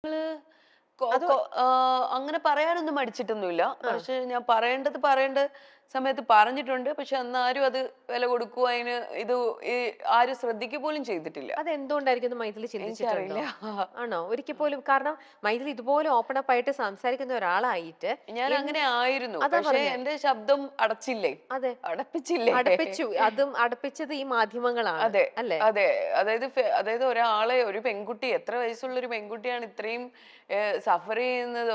നിങ്ങള് അതോ അങ്ങനെ പറയാനൊന്നും മടിച്ചിട്ടൊന്നുമില്ല. ആ പക്ഷെ ഞാൻ പറയേണ്ട സമയത്ത് പറഞ്ഞിട്ടുണ്ട്. പക്ഷെ അന്നാരും അത് വില കൊടുക്കുവോ അതിന് ഇത് ഈ ആരും ശ്രദ്ധിക്കുക പോലും ചെയ്തിട്ടില്ല. അതെന്തുകൊണ്ടായിരിക്കും എന്ന് മൈഥിലി ചിന്തിച്ചിട്ടുണ്ടോ? എനിക്കറിയില്ല. ആണോ? ഒരിക്കൽ പോലും കാരണം മൈഥിലി ഇതുപോലെ ഓപ്പൺ അപ്പ് ആയിട്ട് സംസാരിക്കുന്ന ഒരാളായിട്ട് ഞാൻ അങ്ങനെ എന്ത് ആയിരുന്നു. അതാ പക്ഷെ പറഞ്ഞേ. എന്റെ ശബ്ദം അടച്ചില്ലേ? അതെ. അടപ്പിച്ചില്ലേ? അടപ്പിച്ചു. അതും അടപ്പിച്ചത് ഈ മാധ്യമങ്ങളാണ്. അതെ. അല്ലേ? അതെ. അതായത് ഒരാളെ ഒരു പെൺകുട്ടി എത്ര വയസ്സുള്ള ഒരു പെൺകുട്ടിയാണ് ഇത്രയും സഫർ ചെയ്യുന്നത്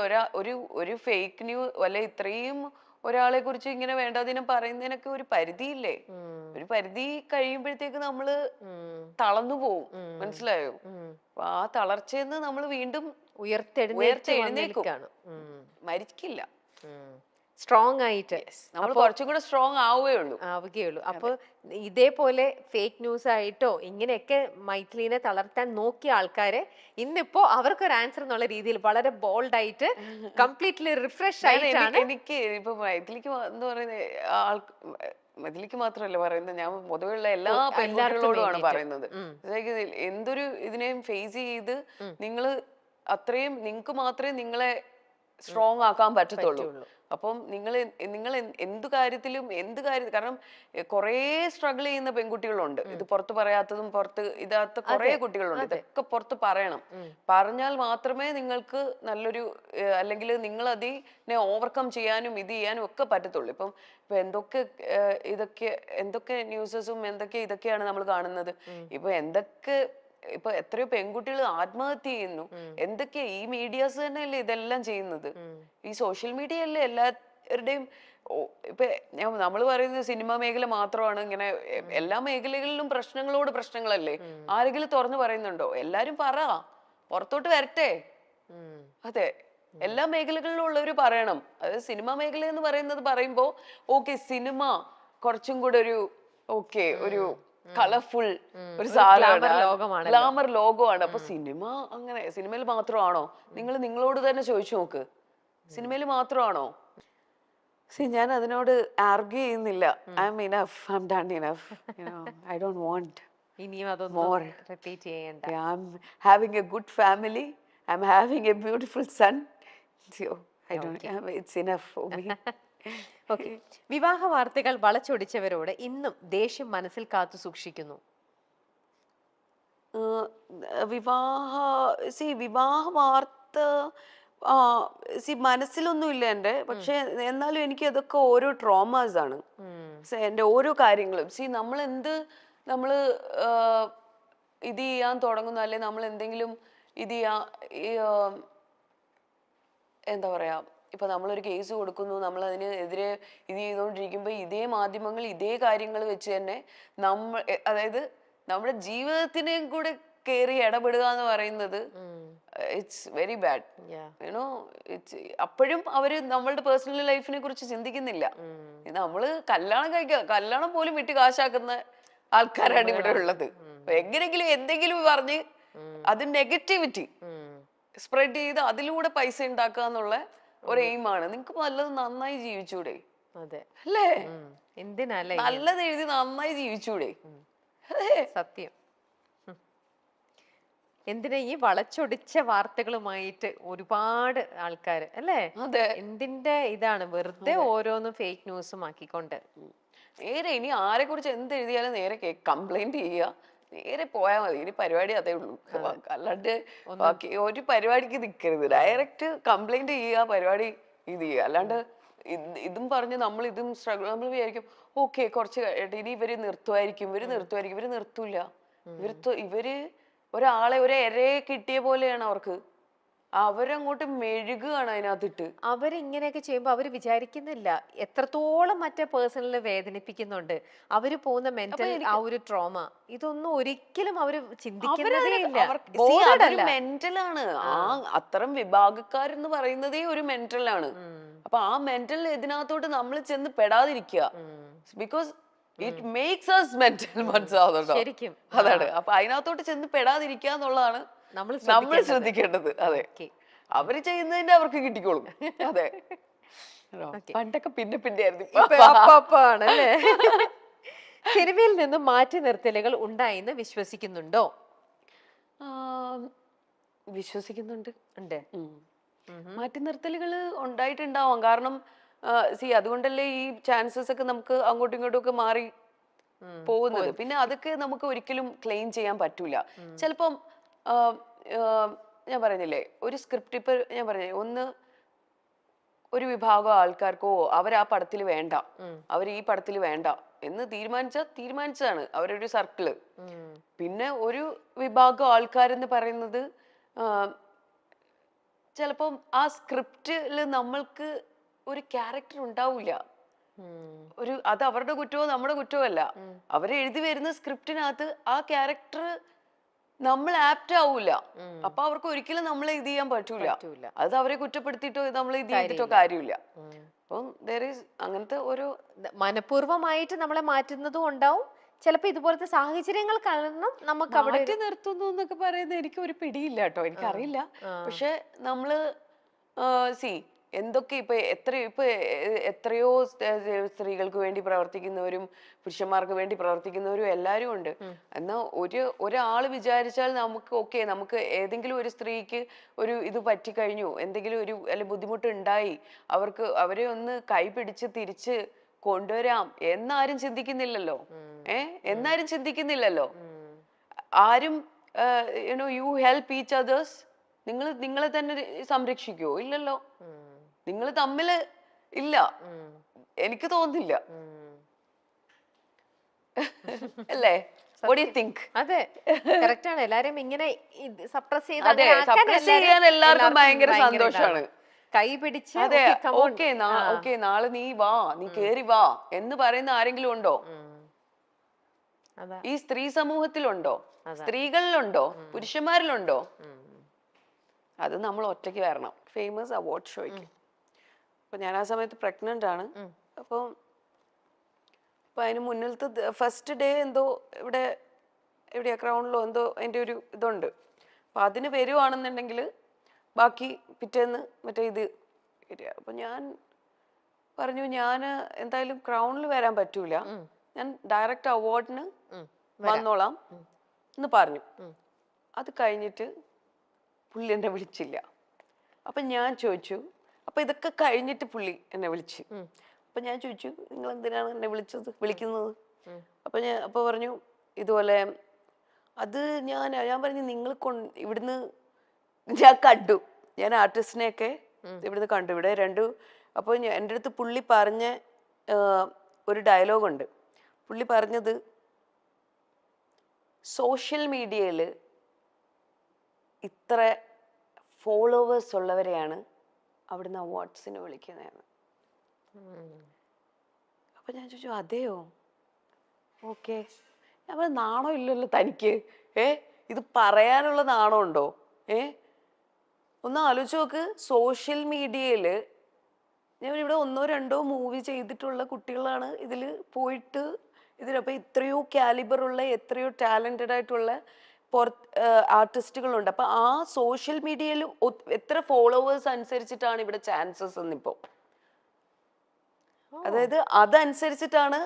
ഒരു ഫേക്ക് അല്ലെ ഇത്രയും ഒരാളെ കുറിച്ച് ഇങ്ങനെ വേണ്ടാതിനം പറയുന്നതിനൊക്കെ ഒരു പരിധിയില്ലേ? ഉം. ഒരു പരിധി കഴിയുമ്പോഴത്തേക്ക് നമ്മള് ഉം. തളർന്നു പോവും. ഉം. മനസ്സിലായോ? ഉം. അപ്പൊ ആ തളർച്ചയെന്ന് നമ്മൾ വീണ്ടും ഉയർത്തെഴുന്നേറ്റ് ഉയർത്തെഴുന്നേക്കും. വന്നിരിക്കാണ്. ഉം. മരിക്കില്ല. ഉം. സ്ട്രോങ് ആയിട്ട്. യെസ്. നമ്മൾ അപ്പൊ കുറച്ചും കൂടെ സ്ട്രോങ് ആവുകയേ ഉള്ളൂ. ആവുകയുള്ളൂ. അപ്പൊ അതെ. ഇതേപോലെ ഫേക്ക് ന്യൂസ് ആയിട്ടോ ഇങ്ങനെയൊക്കെ മൈഥിലിനെ തളർത്താൻ നോക്കിയ ആൾക്കാരെ ഇന്നിപ്പോ അവർക്കൊരു ആൻസർ എന്നുള്ള രീതിയിൽ വളരെ ബോൾഡ് ആയിട്ട് കംപ്ലീറ്റ്ലി റിഫ്രഷ് ആയിട്ടാണ്. എനിക്ക് ഇപ്പൊ മൈഥിലിക്ക് എന്ന് പറയുന്ന ആൾ മൈഥിലിക്ക് മാത്രമല്ല പറയുന്നത്, ഞാൻ പൊതുവെയുള്ള എല്ലാ എല്ലാവർക്കും പെൺകുട്ടികളോടുമാണ് വേണ്ടിയിട്ട്. പറയുന്നത്. ഉം. അതായത് എന്തൊരു ഇതിനെയും ഫേസ് ചെയ്ത് ഉം. നിങ്ങള് അത്രയും നിങ്ങൾക്ക് മാത്രമേ നിങ്ങളെ സ്ട്രോങ് ആക്കാൻ പറ്റത്തുള്ളൂ. പറ്റുള്ളൂ. അപ്പം നിങ്ങൾ എന്ത് കാര്യം, കാരണം കുറേ സ്ട്രഗിൾ ചെയ്യുന്ന പെൺകുട്ടികളുണ്ട്. ഇത് പുറത്ത് പറയാത്തതും പുറത്ത് ഇതാത്ത കുറേ അതെ. കുട്ടികളുണ്ട്. അതെ. ഇതൊക്കെ പുറത്ത് പറയണം. ഉം. പറഞ്ഞാൽ മാത്രമേ നിങ്ങൾക്ക് നല്ലൊരു അല്ലെങ്കിൽ നിങ്ങൾ അതിനെ ഓവർകം ചെയ്യാനും ഇത് ചെയ്യാനും ഒക്കെ പറ്റത്തുള്ളൂ. ഇപ്പൊ എന്തൊക്കെ എന്തൊക്കെ ന്യൂസസും ഇതൊക്കെയാണ് നമ്മൾ കാണുന്നത്. ഉം. ഇപ്പൊ എത്രയോ പെൺകുട്ടികൾ ആത്മഹത്യ ചെയ്യുന്നു. ഉം. എന്തൊക്കെയാ ഈ മീഡിയാസ് തന്നെയല്ലേ ഇതെല്ലാം ചെയ്യുന്നത്. ഉം. ഈ സോഷ്യൽ മീഡിയ അല്ലേ എല്ലാവരുടെയും. ഇപ്പൊ നമ്മൾ പറയുന്നത് സിനിമ മേഖല മാത്രമാണ് ഇങ്ങനെ. എല്ലാ മേഖലകളിലും പ്രശ്നങ്ങളല്ലേ? ഉം. ആരെങ്കിലും തുറന്നു പറയുന്നുണ്ടോ? എല്ലാരും പുറത്തോട്ട് വരട്ടെ. ഉം. അതെ. എല്ലാ മേഖലകളിലും ഉള്ളവര് പറയണം. അതായത് സിനിമ മേഖല എന്ന് പറയുമ്പോ ഓക്കെ, സിനിമ കുറച്ചും കൂടെ ഒരു കളർഫുൾ ഒരു ഗ്ലാമർ സാധനമാണ്, ലോകമാണല്ലോ. ഗ്ലാമർ ലോകമാണ്. അപ്പൊ സിനിമയിൽ മാത്രമാണോ? നിങ്ങളോട് തന്നെ ചോദിച്ചു നോക്ക്, സിനിമയിൽ മാത്രമാണോ? ഞാൻ അതിനോട് ആർഗ്യൂ ചെയ്യുന്നില്ല. I M enough, I M done enough. I don't want ഇനിയും അതൊന്നും മോർ. റിപ്പീറ്റ് ചെയ്യണ്ട. I'm having a good family. I'm having a beautiful son. So I don't. Okay. It's enough for me. Okay. വിവാഹ വാർത്തകൾ വളച്ചൊടിച്ചവരോട് ഇന്നും ദേഷ്യം മനസ്സിൽ കാത്തു സൂക്ഷിക്കുന്നു. Uh, വിവാഹ വാർത്ത മനസ്സിലൊന്നും ഇല്ല എൻ്റെ. പക്ഷെ എന്നാലും എനിക്ക് അതൊക്കെ ഓരോ ട്രോമാസ് ആണ്. എൻ്റെ ഓരോ കാര്യങ്ങളും നമ്മള് ഇത് ചെയ്യാൻ തുടങ്ങുന്നു, അല്ലെ നമ്മൾ എന്തെങ്കിലും ഇത് ചെയ്യാ ഈ, എന്താ പറയാ, ഇപ്പൊ നമ്മളൊരു കേസ് കൊടുക്കുന്നു, നമ്മൾ അതിനെതിരെ ഇത് ചെയ്തുകൊണ്ടിരിക്കുമ്പോൾ ഇതേ മാധ്യമങ്ങൾ ഇതേ കാര്യങ്ങൾ വെച്ച് തന്നെ അതായത് നമ്മുടെ ജീവിതത്തിനെയും കൂടെ കയറി ഇടപെടുക എന്ന് പറയുന്നത് ഇറ്റ്സ് വെരി ബാഡ്. യുനോ അപ്പോഴും അവര് നമ്മളുടെ പേഴ്സണൽ ലൈഫിനെ കുറിച്ച് ചിന്തിക്കുന്നില്ല. നമ്മള് കല്യാണം പോലും വിട്ട് കാശാക്കുന്ന ആൾക്കാരാണ് ഇവിടെ ഉള്ളത്. എങ്ങനെങ്കിലും എന്തെങ്കിലും പറഞ്ഞ് അത് നെഗറ്റിവിറ്റി സ്പ്രെഡ് ചെയ്ത് അതിലൂടെ പൈസ ഉണ്ടാക്കുക എന്നുള്ള ഒരു എയിമാണ്. നിങ്ങൾക്ക് നല്ലത് നന്നായി ജീവിച്ചൂടെ? അതെ. അല്ലേ? എന്തിനല്ലേ നല്ലത് എഴുതി നന്നായി ജീവിച്ചൂടെ? സത്യം. എന്തിനാ ഈ വളച്ചൊടിച്ച വാർത്തകളുമായിട്ട് ഒരുപാട് ആൾക്കാര് അല്ലേ? അതെ. എന്തിന്റെ ഇതാണ് വെറുതെ ഓരോന്നും ഫേക്ക് ന്യൂസും ആക്കിക്കൊണ്ട്. നേരെ ഇനി ആരെ കുറിച്ച് എന്ത് എഴുതിയാലും നേരെ കംപ്ലൈന്റ് ചെയ്യുക, നേരെ പോയാൽ മതി. ഇനി പരിപാടി അതേ ഉള്ളൂ. അല്ലാണ്ട് ബാക്കി ഒരു പരിപാടിക്ക് നിൽക്കരുത്. ഡയറക്റ്റ് കംപ്ലൈന്റ് ചെയ്യുക, പരിപാടി ഇത് ചെയ്യുക. അല്ലാണ്ട് ഇതും പറഞ്ഞ് ഇതും സ്ട്രഗിൾ. നമ്മൾ വിചാരിക്കും ഓക്കെ കുറച്ച് കഴിഞ്ഞിട്ട് ഇനി ഇവര് നിർത്തൂല. ഇവര് ഒരാളെ ഇരയെ കിട്ടിയ പോലെയാണ് അവർക്ക്. അവരങ്ങോട്ട് മെഴുകുകയാണ് അതിനകത്തിട്ട്. അവരിങ്ങനെയൊക്കെ ചെയ്യുമ്പോ അവര് വിചാരിക്കുന്നില്ല എത്രത്തോളം മറ്റേ പേഴ്സണലിനെ വേദനിപ്പിക്കുന്നുണ്ട്. അവര് പോകുന്ന മെന്റൽ ആ ഒരു ട്രോമ ഇതൊന്നും ഒരിക്കലും അവര് ചിന്തിക്കുന്നതേ ഇല്ല. മെന്റലാണ്. അത്തരം വിഭാഗക്കാരെന്ന് പറയുന്നതേ ഒരു മെന്റലാണ്. അപ്പൊ ആ മെന്റൽ ഇതിനകത്തോട്ട് നമ്മൾ ചെന്ന് പെടാതിരിക്കുക. Because it makes us mental. മനസ്സിലാവുന്നുണ്ടോ? അതാണ്. അപ്പൊ അതിനകത്തോട്ട് ചെന്ന് പെടാതിരിക്കുക എന്നുള്ളതാണ് നമ്മൾ ശ്രദ്ധിക്കേണ്ടത്. അതെ. അവര് ചെയ്യുന്നതിന്റെ അവർക്ക് കിട്ടിക്കോളും. അതെ. പണ്ടൊക്കെ പിന്നെ ആയിരുന്നു. ആണല്ലേ? സിനിമയിൽ നിന്നും മാറ്റി നിർത്തലുകൾ ഉണ്ടായെന്ന് വിശ്വസിക്കുന്നുണ്ടോ? വിശ്വസിക്കുന്നുണ്ട്. ഉണ്ട്. മാറ്റി നിർത്തലുകൾ ഉണ്ടായിട്ടുണ്ടാവാം. കാരണം അതുകൊണ്ടല്ലേ ഈ ചാൻസസ് ഒക്കെ നമുക്ക് അങ്ങോട്ടും ഇങ്ങോട്ടും ഒക്കെ മാറി പോകുന്നത്. പിന്നെ അതൊക്കെ നമുക്ക് ഒരിക്കലും ക്ലെയിം ചെയ്യാൻ പറ്റൂല. ചിലപ്പം ഞാൻ പറഞ്ഞില്ലേ, ഒരു സ്ക്രിപ്റ്റ് ഇപ്പൊ ഞാൻ പറഞ്ഞേ, ഒരു വിഭാഗം ആൾക്കാർക്കോ അവർ ആ പടത്തിൽ വേണ്ട, അവർ ഈ പടത്തിൽ വേണ്ട എന്ന് തീരുമാനിച്ചതാണ് അവരൊരു സർക്കിള്. പിന്നെ ഒരു വിഭാഗം ആൾക്കാരെന്ന് പറയുന്നത് ചിലപ്പം ആ സ്ക്രിപ്റ്റിൽ നമ്മൾക്ക് ഒരു ക്യാരക്ടർ ഉണ്ടാവില്ല. അത് അവരുടെ കുറ്റമോ നമ്മുടെ കുറ്റമോ അല്ല. അവരെ എഴുതി വരുന്ന സ്ക്രിപ്റ്റിനകത്ത് ആ ക്യാരക്ടർ നമ്മൾ ആപ്റ്റ് ആവൂല. അപ്പൊ അവർക്ക് ഒരിക്കലും നമ്മളെ ഇത് ചെയ്യാൻ പറ്റൂല. അത് അവരെ കുറ്റപ്പെടുത്തിയിട്ടോ നമ്മൾ ഇത് ചെയ്തിട്ടോ കാര്യമില്ല. അപ്പം അങ്ങനത്തെ ഒരു മനഃപൂർവ്വമായിട്ട് നമ്മളെ മാറ്റുന്നതും ഉണ്ടാവും. ചിലപ്പോ ഇതുപോലത്തെ സാഹചര്യങ്ങൾ കാരണം നമുക്ക് അവിടെ മാറ്റി നിർത്തുന്നു എന്നൊക്കെ പറയുന്നത് എനിക്ക് ഒരു പിടിയില്ല കേട്ടോ, എനിക്കറിയില്ല. പക്ഷെ നമ്മള് എന്തൊക്കെ ഇപ്പൊ എത്രയോ സ്ത്രീകൾക്ക് വേണ്ടി പ്രവർത്തിക്കുന്നവരും പുരുഷന്മാർക്ക് വേണ്ടി പ്രവർത്തിക്കുന്നവരും എല്ലാരും ഉണ്ട്. എന്നാ ഒരാള് വിചാരിച്ചാൽ നമുക്ക് ഏതെങ്കിലും ഒരു സ്ത്രീക്ക് ഒരു ഇത് പറ്റിക്കഴിഞ്ഞു, എന്തെങ്കിലും ഒരു ബുദ്ധിമുട്ട് ഉണ്ടായി, അവരെ ഒന്ന് കൈ പിടിച്ച് തിരിച്ച് കൊണ്ടുവരാം എന്നാരും ചിന്തിക്കുന്നില്ലല്ലോ. എന്നാരും ചിന്തിക്കുന്നില്ലല്ലോ. ആരും യു ഹെൽപ്പ് ഈച്ച് അതേഴ്സ്. നിങ്ങളെ തന്നെ സംരക്ഷിക്കുവോ? ഇല്ലല്ലോ. നിങ്ങൾ തമ്മില് ഇല്ല, എനിക്ക് തോന്നുന്നില്ല. അല്ലേ? What do you think? അതെ, കറക്റ്റ് ആണ്. എല്ലാരും ഇങ്ങനെ സപ്രസ് ചെയ്യാൻ എല്ലാവർക്കും ഭയങ്കര സന്തോഷാണ്. കൈ പിടിച്ച് ഓക്കെ നാളെ നീ വാ, നീ കേറി വാ എന്ന് പറയുന്ന ആരെങ്കിലും ഉണ്ടോ? ഈ സ്ത്രീ സമൂഹത്തിലുണ്ടോ? സ്ത്രീകളിലുണ്ടോ? പുരുഷന്മാരിലുണ്ടോ? അത് നമ്മൾ ഒറ്റയ്ക്ക് വരണം. ഫേമസ് അവാർഡ് ഷോയ്ക്ക് അപ്പൊ ഞാൻ ആ സമയത്ത് പ്രഗ്നന്റ് ആണ്. അപ്പൊ അതിന് മുന്നിലത്തെ ഫസ്റ്റ് ഡേ എന്തോ എവിടെയാ ക്രൗണിലോ എന്തോ അതിന്റെ ഒരു ഇതുണ്ട്. അപ്പൊ അതിന് വരുവാണെന്നുണ്ടെങ്കിൽ ബാക്കി പിറ്റേന്ന് ഇത് അപ്പൊ ഞാൻ പറഞ്ഞു, ഞാൻ എന്തായാലും ക്രൗണിൽ വരാൻ പറ്റൂല, ഞാൻ ഡയറക്റ്റ് അവാർഡിന് വന്നോളാം എന്ന് പറഞ്ഞു. അത് കഴിഞ്ഞിട്ട് പുള്ളി എന്നെ വിളിച്ചില്ല. അപ്പൊ ഞാൻ ചോദിച്ചു, അപ്പൊ ഇതൊക്കെ കഴിഞ്ഞിട്ട് പുള്ളി എന്നെ വിളിച്ചു. അപ്പൊ ഞാൻ ചോദിച്ചു, നിങ്ങൾ എന്തിനാണ് എന്നെ വിളിക്കുന്നത്? അപ്പൊ പറഞ്ഞു ഇതുപോലെ. അത് ഞാൻ പറഞ്ഞു, നിങ്ങൾ ഇവിടുന്ന് ഞാൻ കണ്ടു, ഞാൻ ആർട്ടിസ്റ്റിനെയൊക്കെ ഇവിടുന്ന് കണ്ടു, ഇവിടെ രണ്ടു. അപ്പൊ എൻ്റെ അടുത്ത് പുള്ളി പറഞ്ഞ ഒരു ഡയലോഗുണ്ട്. പുള്ളി പറഞ്ഞത്, സോഷ്യൽ മീഡിയയിൽ ഇത്ര ഫോളോവേഴ്സ് ഉള്ളവരെയാണ് അവിടുന്ന് അവാർഡ്സിന് വിളിക്കുന്നതെന്ന്. അപ്പൊ ഞാൻ ചോദിച്ചു, അതെയോ? ഓക്കെ. ഞാൻ പറഞ്ഞു, നാണോ ഇല്ലല്ലോ തനിക്ക്? ഇത് പറയാനുള്ള നാണം ഉണ്ടോ? ഒന്ന് ആലോചിച്ച് നോക്ക്. സോഷ്യൽ മീഡിയയില് ഞാൻ ഇവിടെ 1-2 മൂവി ചെയ്തിട്ടുള്ള കുട്ടികളാണ് ഇതിൽ പോയിട്ട് ഇതിലപ്പോ ഇത്രയോ കാലിബർ ഉള്ള, എത്രയോ ടാലന്റഡ് ആയിട്ടുള്ള ആർട്ടിസ്റ്റുകളുണ്ട്. അപ്പൊ ആ സോഷ്യൽ മീഡിയയിൽ എത്ര ഫോളോവേഴ്സ് അനുസരിച്ചിട്ടാണ് ഇവിടെ ചാൻസസ് എന്നിപ്പോ. അതായത് അതനുസരിച്ചിട്ടാണ്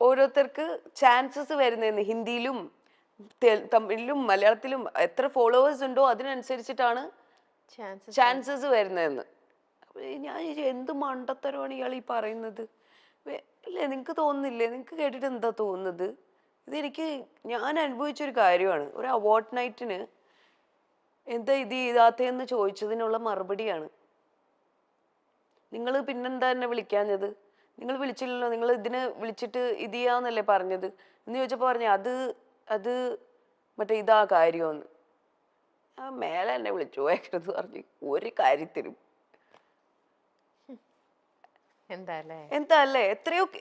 ഓരോരുത്തർക്ക് ചാൻസസ് വരുന്നതെന്ന്. ഹിന്ദിയിലും തമിഴിലും മലയാളത്തിലും എത്ര ഫോളോവേഴ്സ് ഉണ്ടോ അതിനനുസരിച്ചിട്ടാണ് ചാൻസസ് വരുന്നതെന്ന്. ഞാൻ എന്ത് മണ്ടത്തരമാണ് ഇയാൾ ഈ പറയുന്നത്? അല്ലേ, നിങ്ങക്ക് തോന്നുന്നില്ലേ? നിങ്ങക്ക് കേട്ടിട്ട് എന്താ തോന്നുന്നത്? ഞാൻ അനുഭവിച്ചൊരു കാര്യമാണ്. ഒരു അവാർഡ് നൈറ്റിന് എന്താ ഇത് ചെയ്താത്തേന്ന് ചോദിച്ചതിനുള്ള മറുപടിയാണ്. നിങ്ങൾ പിന്നെന്താ എന്നെ വിളിക്കാഞ്ഞത്? നിങ്ങൾ വിളിച്ചില്ലല്ലോ, നിങ്ങൾ ഇതിന് വിളിച്ചിട്ട് ഇത് ചെയ്യാന്നല്ലേ പറഞ്ഞത് എന്ന് ചോദിച്ചപ്പോ പറഞ്ഞു, അത് മറ്റേ ഇതാ കാര്യമെന്ന്. മേലെ എന്നെ വിളിച്ചു പോയത് പറഞ്ഞു ഒരു കാര്യത്തിനും. എന്താ അല്ലേ?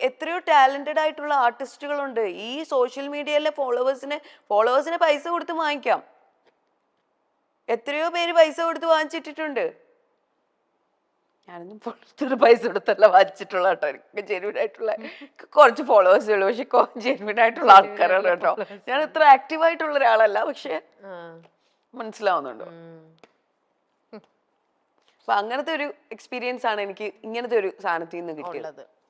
എത്രയോ ടാലന്റഡ് ആയിട്ടുള്ള ആർട്ടിസ്റ്റുകളുണ്ട്. ഈ സോഷ്യൽ മീഡിയയിലെ ഫോളോവേഴ്സിനെ പൈസ കൊടുത്ത് വാങ്ങിക്കാം. എത്രയോ പേര് പൈസ കൊടുത്ത് വാങ്ങിച്ചിട്ടുണ്ട്. ഞാനൊന്നും പൈസ കൊടുത്തല്ല വാങ്ങിച്ചിട്ടുള്ള കേട്ടോ. എനിക്ക് ജെന്യൂൻ ആയിട്ടുള്ള കുറച്ച് ഫോളോവേഴ്സേ ഉള്ളൂ, പക്ഷെ ജെന്യൂൻ ആയിട്ടുള്ള ആൾക്കാരാണ് കേട്ടോ. ഞാൻ ഇത്ര ആക്റ്റീവ് ആയിട്ടുള്ള ഒരാളല്ല, പക്ഷെ മനസ്സിലാവുന്നുണ്ടോ? അപ്പൊ അങ്ങനത്തെ ഒരു എക്സ്പീരിയൻസ് ആണ് എനിക്ക് ഇങ്ങനത്തെ ഒരു സാധനത്തിൽ നിന്ന് കിട്ടിയത്.